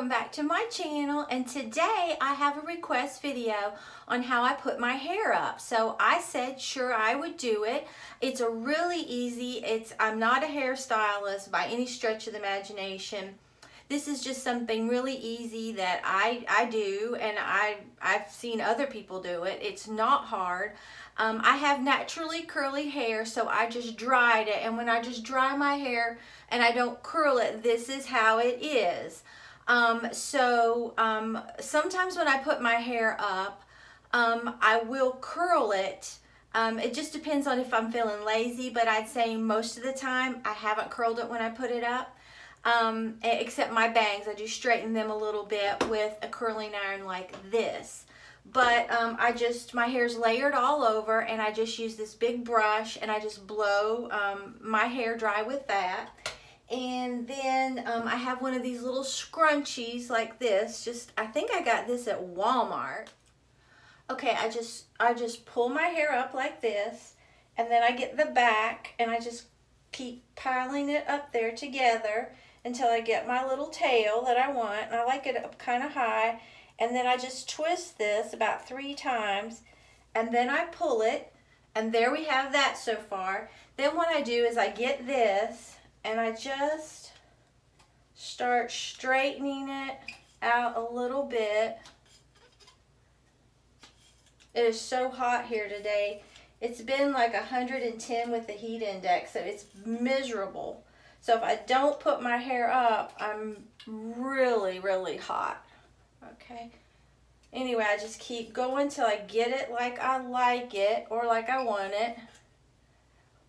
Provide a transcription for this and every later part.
welcome back to my channel, and today I have a request video on how I put my hair up. So I said sure I would do it. It's a really easy, I'm not a hairstylist by any stretch of the imagination. This is just something really easy that I do, and I've seen other people do it. It's not hard. I have naturally curly hair, so I just dried it, and when I just dry my hair and I don't curl it, this is how it is. Sometimes when I put my hair up, I will curl it. It just depends on if I'm feeling lazy, but I'd say most of the time I haven't curled it when I put it up. Except my bangs, I do straighten them a little bit with a curling iron like this. But my hair's layered all over, and I just use this big brush and I just blow my hair dry with that. And then I have one of these little scrunchies like this. I think I got this at Walmart. Okay, I just pull my hair up like this, and then I get the back and I just keep piling it up there together until I get my little tail that I want. And I like it up kind of high. And then I just twist this about 3 times, and then I pull it, and there we have that so far. Then what I do is I get this, and I just start straightening it out a little bit. It is so hot here today. It's been like 110 with the heat index, so it's miserable. So if I don't put my hair up, I'm really, really hot. Okay. Anyway, I just keep going till I get it like I like it, or like I want it,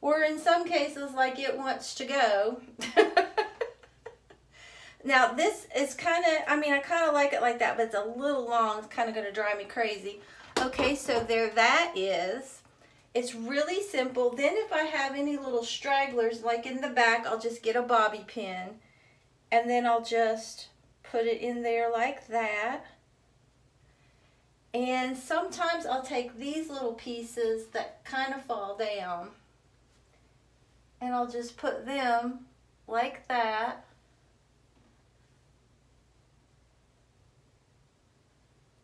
or in some cases like it wants to go. Now this is kind of, I kind of like it like that, but it's a little long. It's kind of going to drive me crazy. Okay, so there that is. It's really simple. Then if I have any little stragglers like in the back, I'll just get a bobby pin, and then I'll just put it in there like that. And sometimes I'll take these little pieces that kind of fall down, and I'll just put them like that.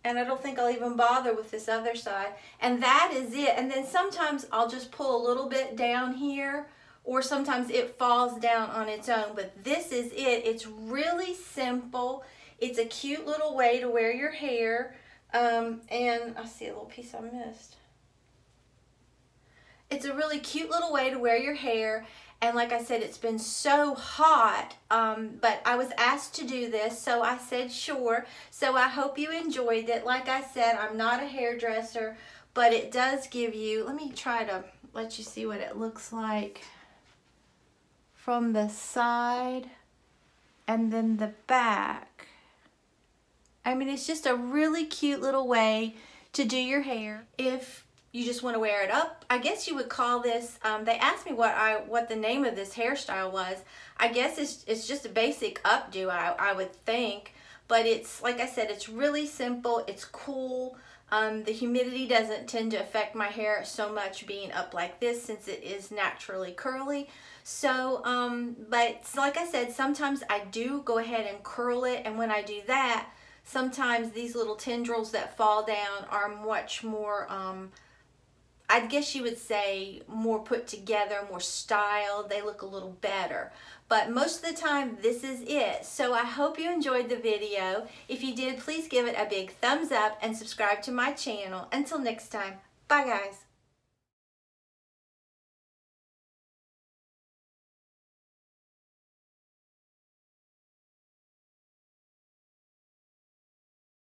And I don't think I'll even bother with this other side. And that is it. And then sometimes I'll just pull a little bit down here, or sometimes it falls down on its own. But this is it. It's really simple. It's a cute little way to wear your hair. And I see a little piece I missed. It's a really cute little way to wear your hair. And like I said, it's been so hot, but I was asked to do this, so I said sure. So I hope you enjoyed it. Like I said, I'm not a hairdresser, but it does give you, let me try to let you see what it looks like from the side and then the back. It's just a really cute little way to do your hair. If you just want to wear it up, I guess you would call this, they asked me what the name of this hairstyle was. I guess it's just a basic updo, I would think. But it's, like I said, it's really simple, it's cool. The humidity doesn't tend to affect my hair so much being up like this, since it is naturally curly. So, but like I said, sometimes I do go ahead and curl it, and when I do that, sometimes these little tendrils that fall down are much more, I guess you would say, more put together, more styled. They look a little better. But most of the time, this is it. So I hope you enjoyed the video. If you did, please give it a big thumbs up and subscribe to my channel. Until next time, bye guys.